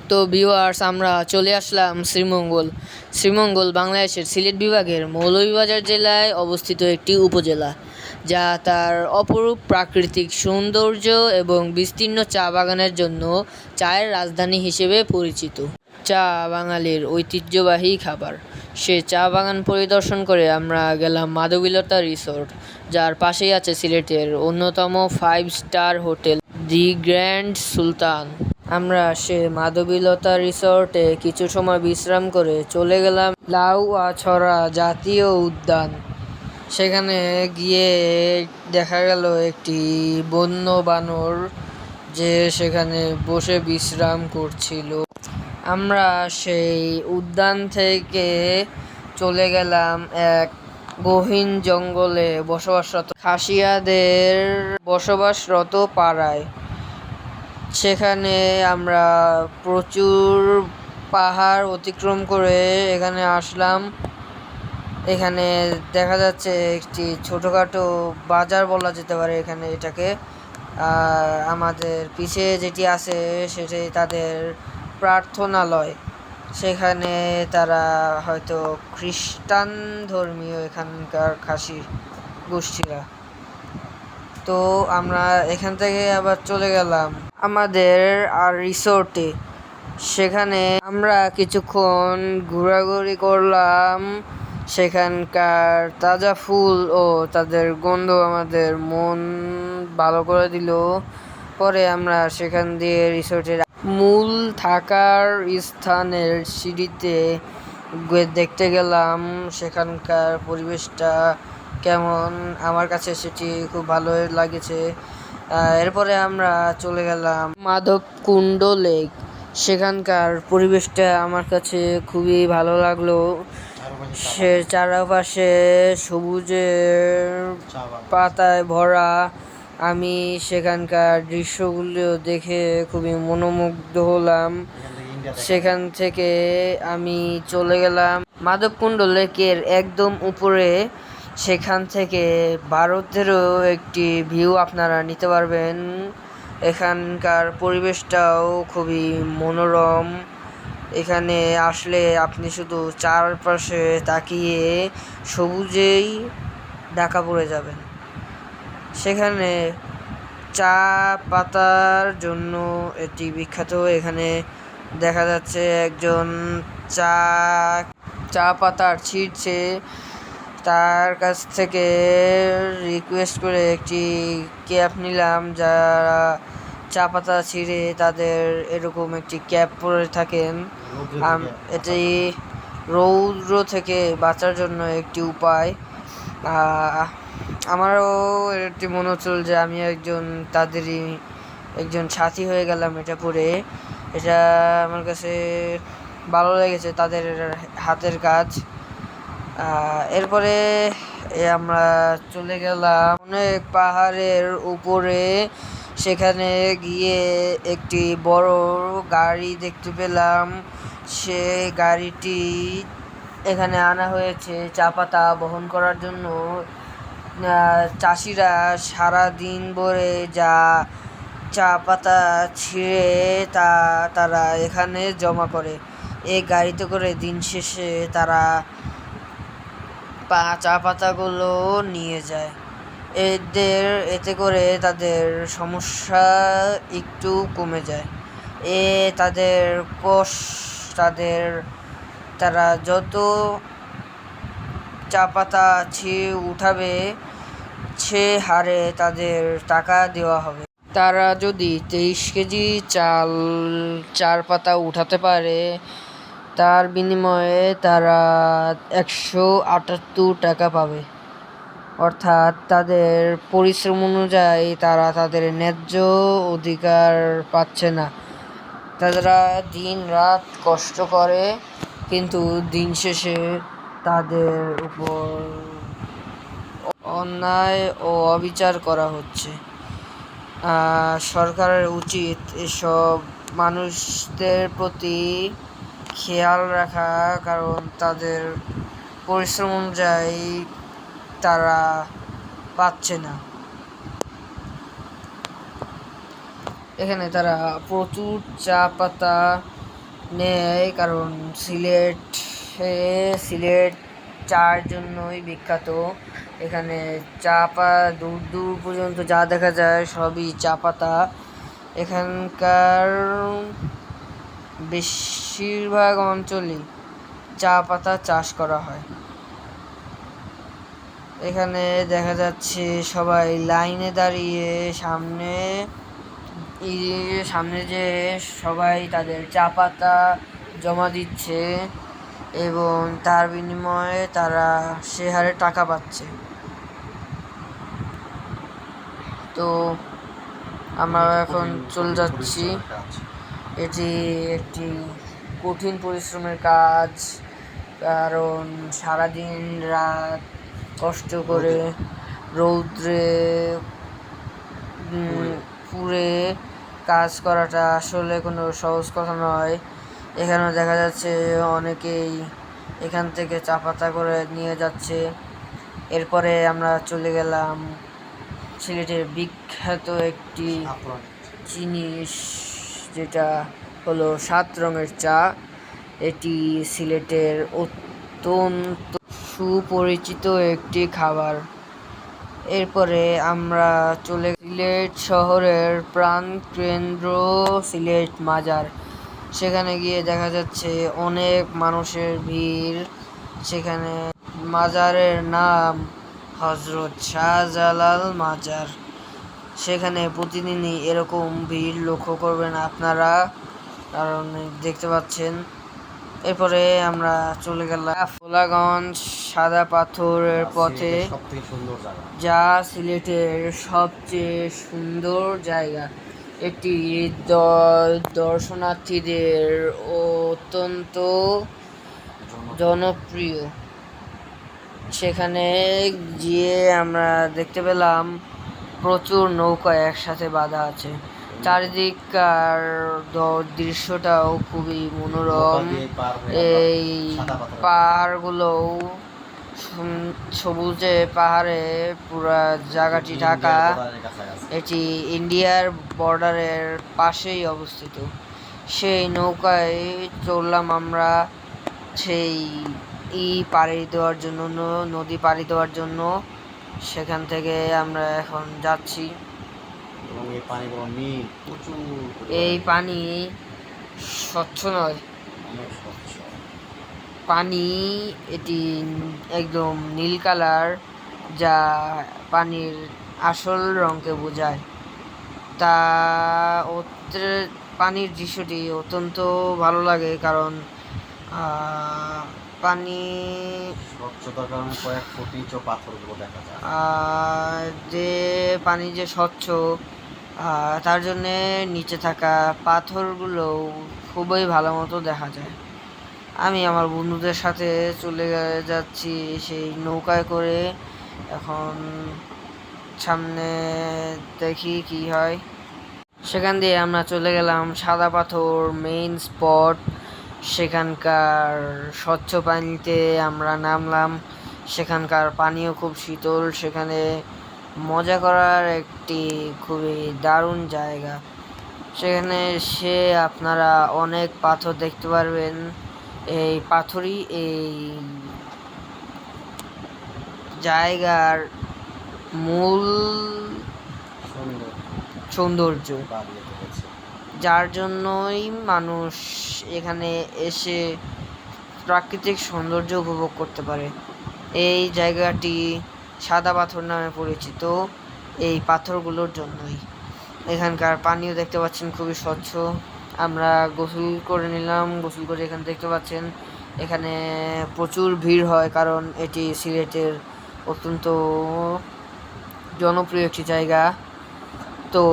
তো ভিউয়ার্স, আমরা চলে আসলাম শ্রীমঙ্গল। শ্রীমঙ্গল বাংলাদেশের সিলেট বিভাগের মৌলভীবাজার জেলায় অবস্থিত একটি উপজেলা, যা তার অপরূপ প্রাকৃতিক সৌন্দর্য এবং বিস্তীর্ণ চা বাগানের জন্য চায়ের রাজধানী হিসেবে পরিচিত। চা বাঙালির ঐতিহ্যবাহী খাবার। সে চা বাগান পরিদর্শন করে আমরা গেলাম মাধবীলতা রিসোর্ট, যার পাশেই আছে সিলেটের অন্যতম 5 স্টার হোটেল দি গ্র্যান্ড সুলতান। আমরা সে মাধবীলতা রিসোর্টে কিছু সময় বিশ্রাম করে চলে গেলাম লাউয়াছড়া জাতীয় উদ্যান। সেখানে গিয়ে দেখা গেল একটি বন্য বানর, যে সেখানে বসে বিশ্রাম করছিল। আমরা সেই উদ্যান থেকে চলে গেলাম এক গহীন জঙ্গলে বসবাসরত খাসিয়াদের বসবাসরত পাড়ায়। সেখানে আমরা প্রচুর পাহাড় অতিক্রম করে এখানে আসলাম। এখানে দেখা যাচ্ছে একটি ছোটোখাটো বাজার বলা যেতে পারে এখানে এটাকে। আমাদের পিছে যেটি আছে সেটি তাদের প্রার্থনালয়। সেখানে তারা হয়তো খ্রিস্টান ধর্মীয় এখানকার খাসি গোষ্ঠীরা। তো আমরা এখান থেকে আবার চলে গেলাম আমাদের রিসোর্টে। সেখানে আমরা কিছুক্ষণ ঘোরাঘুরি করলাম। সেখানকার তাজা ফুল ও তাদের গন্ধ আমাদের মন ভালো করে দিল। পরে আমরা সেখান দিয়ে রিসোর্টের মূল থাকার স্থানের সিঁড়িতে দেখতে গেলাম সেখানকার পরিবেশটা কেমন। আমার কাছে সেটি খুব ভালো লেগেছে। এরপরে আমরা চলে গেলাম মাধবকুণ্ড লেক। সেখানকার পরিবেশটা আমার কাছে খুবই ভালো লাগলো। সে চারপাশে সবুজের পাতায় ভরা। আমি সেখানকার দৃশ্যগুলো দেখে খুবই মনোমুগ্ধ হলাম। সেখান থেকে আমি চলে গেলাম মাধবকুণ্ড লেকের একদম উপরে। সেখান থেকে ভারতেরও একটি ভিউ আপনারা নিতে পারবেন। এখানকার পরিবেশটাও খুবই মনোরম। এখানে আসলে আপনি শুধু চারপাশে তাকিয়ে সবুজেই ঢাকা পড়ে যাবেন। সেখানে চা পাতার জন্য এটি বিখ্যাত। এখানে দেখা যাচ্ছে একজন চা পাতার ছিঁড়ছে। তার কাছ থেকে রিকোয়েস্ট করে একটি ক্যাপ নিলাম। যারা চা পাতা ছিঁড়ে তাদের এরকম একটি ক্যাপ পরে থাকেন। এটি রৌদ্র থেকে বাঁচার জন্য একটি উপায়। আমারও এটি মনে হচ্ছিল যে আমি তাদেরই একজন সাথী হয়ে গেলাম এটা পরে। এটা আমার কাছে ভালো লেগেছে, তাদের হাতের কাজ। এরপরে আমরা চলে গেলাম অনেক পাহাড়ের উপরে। সেখানে গিয়ে একটি বড় গাড়ি দেখতে পেলাম। সে গাড়িটি এখানে আনা হয়েছে চা পাতা বহন করার জন্য। চাষিরা সারা দিন ভরে যা চা পাতা ছিঁড়ে তারা এখানে জমা করে। এই গাড়িতে করে দিন শেষে তারা চা পাতাগুলো নিয়ে যায়। এতে করে তাদের সমস্যা একটু কমে যায়। তাদের তারা যত চা পাতা উঠাবে সে হারে তাদের টাকা দেওয়া হবে। তারা যদি 23 কেজি চার পাতা উঠাতে পারে, তার বিনিময়ে তারা 178 টাকা পাবে। অর্থাৎ তাদের পরিশ্রম অনুযায়ী তারা তাদের ন্যায্য অধিকার পাচ্ছে না। তারা দিন রাত কষ্ট করে, কিন্তু দিন শেষে তাদের উপর অন্যায় ও অবিচার করা হচ্ছে। সরকারের উচিত এসব মানুষদের প্রতি খেয়াল রাখা, কারণ তাদের পরিশ্রম অনুযায়ী তারা পাচ্ছে না। এখানে তারা প্রচুর চা পাতা নেয়, কারণ সিলেট চার জন্যই বিখ্যাত। এখানে দূর দূর পর্যন্ত যা দেখা যায় সবই চা পাতা। এখানকার বেশিরভাগ অঞ্চলই চা পাতা চাষ করা হয়। এখানে দেখা যাচ্ছে সবাই লাইনে দাঁড়িয়ে সামনে যে সবাই তাদের চা পাতা জমা দিচ্ছে এবং তার বিনিময়ে তারা সে হারে টাকা পাচ্ছে। তো আমরা এখন চলে যাচ্ছি। এটি একটি কঠিন পরিশ্রমের কাজ, কারণ সারাদিন রাত কষ্ট করে রৌদ্রে পুড়ে কাজ করাটা আসলে কোনো সহজ কথা নয়। এখানে দেখা যাচ্ছে অনেকেই এখান থেকে চা পাতা করে নিয়ে যাচ্ছে। এরপরে আমরা চলে গেলাম সিলেটের বিখ্যাত একটি জিনিস, যেটা হলো 7 রঙের চা। এটি সিলেটের অত্যন্ত সুপরিচিত একটি খাবার। এরপরে আমরা সিলেট শহরের প্রাণকেন্দ্র সিলেট মাজার। সেখানে গিয়ে দেখা যাচ্ছে অনেক মানুষের ভিড়। সেখানে মাজারের নাম হজরত শাহজালাল মাজার। সেখানে প্রতিদিনই এরকম ভিড় লক্ষ্য করবেন আপনারা, কারণ দেখতে পাচ্ছেন। এরপরে আমরা চলে গেলাম ফোলাগঞ্জ সাদা পাথরের পথে, যা সিলেটের সবচেয়ে সুন্দর জায়গা। এটি দর্শনার্থীদের অত্যন্ত জনপ্রিয়। সেখানে গিয়ে আমরা দেখতে পেলাম প্রচুর নৌকা একসাথে বাঁধা আছে। চারিদিককার দৃশ্যটাও খুবই মনোরম। এই পাহাড়গুলোও সবুজে পাহাড়ে পুরা জায়গাটি ঢাকা। এটি ইন্ডিয়ার বর্ডারের পাশেই অবস্থিত। সেই নৌকায় চললাম আমরা সেই নদী পাড়ি দেওয়ার জন্য। সেখান থেকে আমরা এখন যাচ্ছি। এই পানি স্বচ্ছ নয়, পানি এটি একদম নীল কালার, যা পানির আসল রঙকে বোঝায়। পানির দৃশ্যটি অত্যন্ত ভালো লাগে, কারণ পানি স্বচ্ছতার কারণে কয়েক ফুট পাথরগুলো দেখা যায়। যে পানি যে স্বচ্ছ, তার জন্যে নিচে থাকা পাথরগুলো খুবই ভালো মতো দেখা যায়। আমি আমার বন্ধুদের সাথে চলে যাচ্ছি সেই নৌকায় করে। এখন সামনে দেখি কি হয়। সেখান দিয়ে আমরা চলে গেলাম সাদা পাথর মেইন স্পট। সেখানকার স্বচ্ছ পানিতে আমরা নামলাম। সেখানকার পানিও খুব শীতল। সেখানে মজা করার একটি খুবই দারুণ জায়গা। সেখানে এসে আপনারা অনেক পাথর দেখতে পারবেন। এই পাথরই এই জায়গার মূল সৌন্দর্য, যার জন্যই মানুষ এখানে এসে প্রাকৃতিক সৌন্দর্য উপভোগ করতে পারে। এই জায়গাটি সাদা পাথর নামে পরিচিত এই পাথরগুলোর জন্যই। এখানকার পানিও দেখতে পাচ্ছেন খুবই স্বচ্ছ। আমরা গোসল করে নিলাম। গোসল করে এখানে দেখতে পাচ্ছেন এখানে প্রচুর ভিড় হয়, কারণ এটি সিলেটের অত্যন্ত জনপ্রিয় একটি জায়গা। তো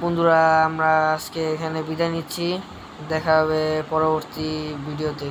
বন্ধুরা, আমরা আজকে এখানে বিদায় নিচ্ছি। দেখা হবে পরবর্তী ভিডিওতে।